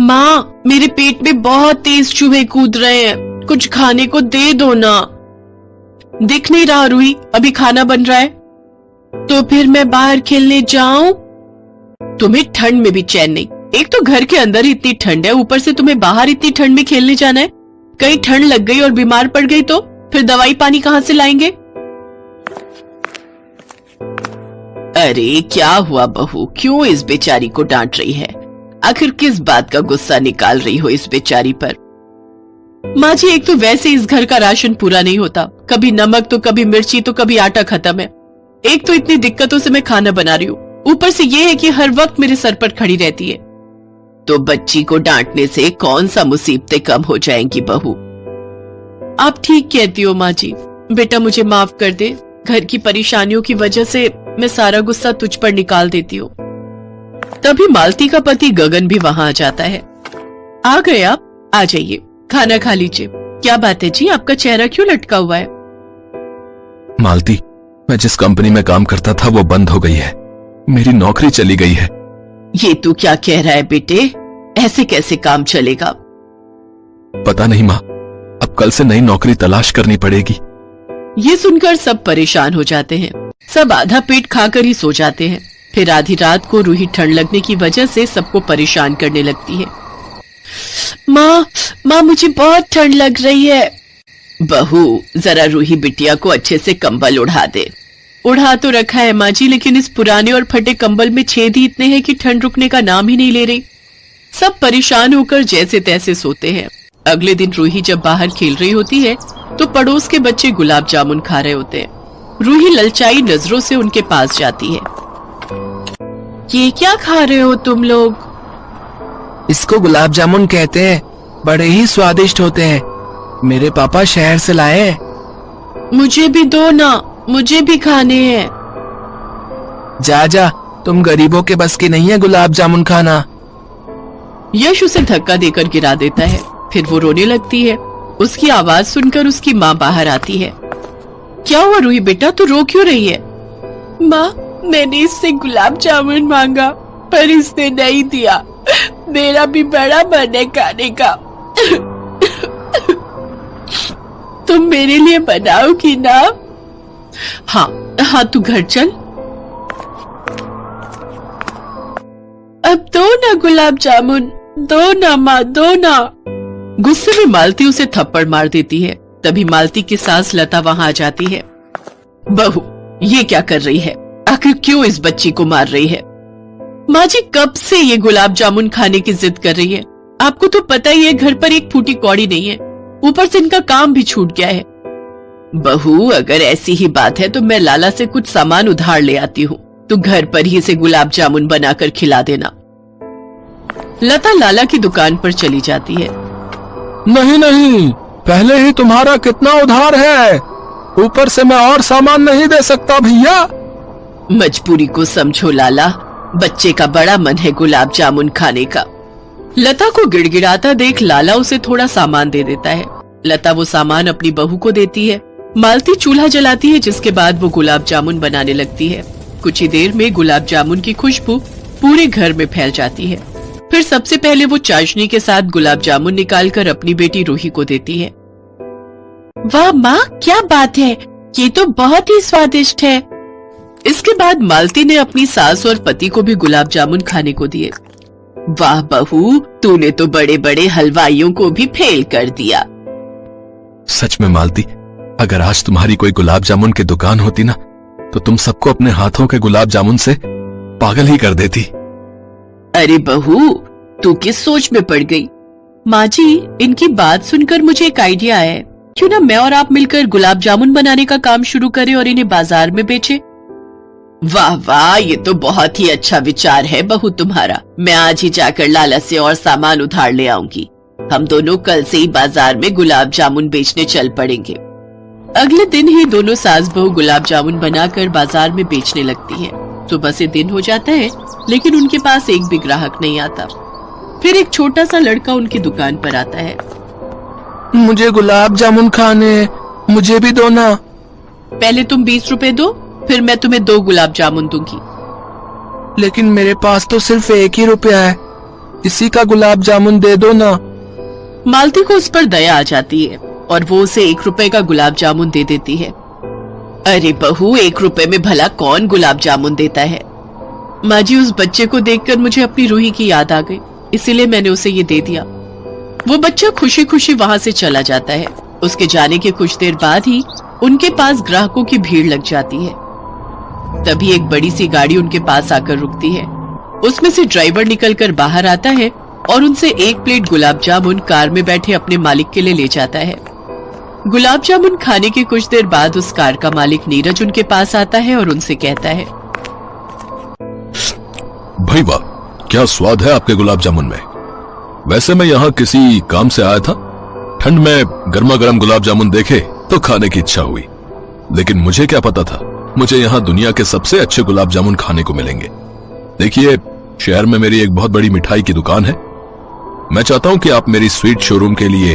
माँ, मेरे पेट में बहुत तेज चूहे कूद रहे हैं, कुछ खाने को दे दो ना। दिख नहीं रहा रूही, अभी खाना बन रहा है। तो फिर मैं बाहर खेलने जाऊं? तुम्हें ठंड में भी चैन नहीं। एक तो घर के अंदर इतनी ठंड है, ऊपर से तुम्हें बाहर इतनी ठंड में खेलने जाना है। कहीं ठंड लग गई और बीमार पड़ गई तो फिर दवाई पानी कहां से लाएंगे? अरे क्या हुआ बहू, क्यों इस बेचारी को डांट रही है? आखिर किस बात का गुस्सा निकाल रही हो इस बेचारी पर? माँ जी, एक तो वैसे इस घर का राशन पूरा नहीं होता, कभी नमक तो कभी मिर्ची तो कभी आटा खत्म है। एक तो इतनी दिक्कतों से मैं खाना बना रही हूँ, ऊपर से ये है कि हर वक्त मेरे सर पर खड़ी रहती है। तो बच्ची को डांटने से कौन सा मुसीबतें कम हो जाएंगी बहू? आप ठीक कहती हो माँ जी, बेटा मुझे माफ कर दे। घर की परेशानियों की वजह से मैं सारा गुस्सा तुझ पर निकाल देती हूँ। तभी मालती का पति गगन भी वहां आ जाता है। आ गए आप? आ जाइए, खाना खा लीजिए। क्या बात है जी, आपका चेहरा क्यों लटका हुआ है? मालती, मैं जिस कंपनी में काम करता था वो बंद हो गई है, मेरी नौकरी चली गई है। ये तू क्या कह रहा है बेटे? ऐसे कैसे काम चलेगा? पता नहीं माँ, अब कल से नई नौकरी तलाश करनी पड़ेगी। ये सुनकर सब परेशान हो जाते हैं। सब आधा पेट खाकर ही सो जाते हैं। फिर आधी रात को रूही ठंड लगने की वजह से सबको परेशान करने लगती है। माँ, मुझे बहुत ठंड लग रही है। बहू, जरा रूही बिटिया को अच्छे से कंबल उड़ा दे। उड़ा तो रखा है माँ जी, लेकिन इस पुराने और फटे कंबल में छेद ही इतने हैं कि ठंड रुकने का नाम ही नहीं ले रही। सब परेशान होकर जैसे तैसे सोते हैं। अगले दिन रूही जब बाहर खेल रही होती है तो पड़ोस के बच्चे गुलाब जामुन खा रहे होते हैं। रूही ललचाई नजरों से उनके पास जाती है। ये क्या खा रहे हो तुम लोग? इसको गुलाब जामुन कहते हैं, बड़े ही स्वादिष्ट होते हैं। मेरे पापा शहर से लाए हैं। मुझे भी दो ना, मुझे भी खाने हैं। जा, तुम गरीबों के बस की नहीं है गुलाब जामुन खाना। यश उसे धक्का देकर गिरा देता है। फिर वो रोने लगती है। उसकी आवाज सुनकर उसकी माँ बाहर आती है। क्या हुआ रूही बेटा, तू रो क्यों रही है? माँ, मैंने इससे गुलाब जामुन मांगा पर इसने नहीं दिया। मेरा भी बड़ा मन है खाने का। तुम मेरे लिए बनाओगी ना? हाँ, तू घर चल। अब दो ना गुलाब जामुन, दो ना माँ, दो ना। गुस्से में मालती उसे थप्पड़ मार देती है। तभी मालती की सास लता वहां आ जाती है। बहू, ये क्या कर रही है? आखिर क्यों इस बच्ची को मार रही है? माँ जी, कब से ये गुलाब जामुन खाने की जिद कर रही है। आपको तो पता ही है घर पर एक फूटी कौड़ी नहीं है, ऊपर से इनका काम भी छूट गया है। बहू, अगर ऐसी ही बात है तो मैं लाला से कुछ सामान उधार ले आती हूँ, तो घर पर ही इसे गुलाब जामुन बनाकर खिला देना। लता लाला की दुकान पर चली जाती है। नहीं, पहले ही तुम्हारा कितना उधार है, ऊपर से मैं और सामान नहीं दे सकता भैया। मजबूरी को समझो लाला, बच्चे का बड़ा मन है गुलाब जामुन खाने का। लता को गिड़गिड़ाता देख लाला उसे थोड़ा सामान दे देता है। लता वो सामान अपनी बहू को देती है। मालती चूल्हा जलाती है, जिसके बाद वो गुलाब जामुन बनाने लगती है। कुछ ही देर में गुलाब जामुन की खुशबू पूरे घर में फैल जाती है। फिर सबसे पहले वो चाशनी के साथ गुलाब जामुन निकालकर अपनी बेटी रूही को देती है। वाह माँ, क्या बात है, ये तो बहुत ही स्वादिष्ट है। इसके बाद मालती ने अपनी सास और पति को भी गुलाब जामुन खाने को दिए। वाह बहू, तूने तो बड़े बड़े हलवाइयों को भी फेल कर दिया। सच में मालती, अगर आज तुम्हारी कोई गुलाब जामुन की दुकान होती ना, तो तुम सबको अपने हाथों के गुलाब जामुन से पागल ही कर देती। अरे बहू, तू किस सोच में पड़ गई? माँ जी, इनकी बात सुनकर मुझे एक आइडिया आया है। क्यों ना मैं और आप मिलकर गुलाब जामुन बनाने का काम शुरू करें और इन्हें बाजार में बेचें? वाह वाह, ये तो बहुत ही अच्छा विचार है बहू तुम्हारा। मैं आज ही जाकर लाला से और सामान उधार ले आऊंगी। हम दोनों कल से ही बाजार में गुलाब जामुन बेचने चल पड़ेंगे। अगले दिन ही दोनों सास बहू गुलाब जामुन बनाकर बाजार में बेचने लगती है। सुबह से दिन हो जाता है, लेकिन उनके पास एक भी ग्राहक नहीं आता। फिर एक छोटा सा लड़का उनकी दुकान पर आता है। मुझे गुलाब जामुन खाने, मुझे भी दो ना। पहले तुम 20 रुपए दो, फिर मैं तुम्हें 2 गुलाब जामुन दूंगी। लेकिन मेरे पास तो सिर्फ 1 ही रुपया है, इसी का गुलाब जामुन दे दो ना। मालती को उस पर दया आ जाती है और वो उसे 1 रुपए का गुलाब जामुन दे देती है। अरे बहू, 1 रुपए में भला कौन गुलाब जामुन देता है? माँ जी, उस बच्चे को देखकर मुझे अपनी रूही की याद आ गई, इसीलिए मैंने उसे ये दे दिया। वो बच्चा खुशी खुशी वहां से चला जाता है। उसके जाने के कुछ देर बाद ही उनके पास ग्राहकों की भीड़ लग जाती है। तभी एक बड़ी सी गाड़ी उनके पास आकर रुकती है। उसमें से ड्राइवर निकलकर बाहर आता है और उनसे 1 प्लेट गुलाब जामुन कार में बैठे अपने मालिक के लिए ले जाता है। गुलाब जामुन खाने के कुछ देर बाद उस कार का मालिक नीरज उनके पास आता है और उनसे कहता है, भाई वाह, क्या स्वाद है आपके गुलाब जामुन में। वैसे मैं यहाँ किसी काम से आया था, ठंड में गर्मा गर्म गुलाब जामुन देखे तो खाने की इच्छा हुई, लेकिन मुझे क्या पता था मुझे यहाँ दुनिया के सबसे अच्छे गुलाब जामुन खाने को मिलेंगे। देखिए, शहर में मेरी एक बहुत बड़ी मिठाई की दुकान है। मैं चाहता हूँ कि आप मेरी स्वीट शोरूम के लिए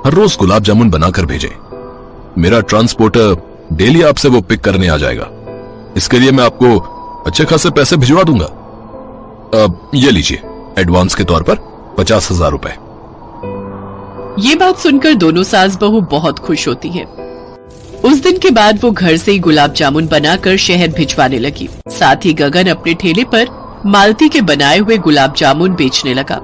हर रोज गुलाब जामुन बनाकर भेजें। मेरा ट्रांसपोर्टर डेली आपसे वो पिक करने आ जाएगा। इसके लिए मैं आपको अच्छे खासे पैसे भिजवा दूंगा। ये लीजिए, एडवांस के तौर पर 50,000 रुपए। ये बात सुनकर दोनों सास बहू बहुत खुश होती है। उस दिन के बाद वो घर से ही गुलाब जामुन बनाकर शहर भिजवाने लगी। साथ ही गगन अपने ठेले पर मालती के बनाए हुए गुलाब जामुन बेचने लगा,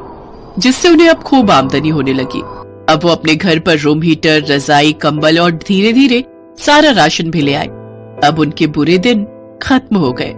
जिससे उन्हें अब खूब आमदनी होने लगी। अब वो अपने घर पर रूम हीटर, रजाई, कंबल और धीरे धीरे सारा राशन भी ले आए। अब उनके बुरे दिन खत्म हो गए।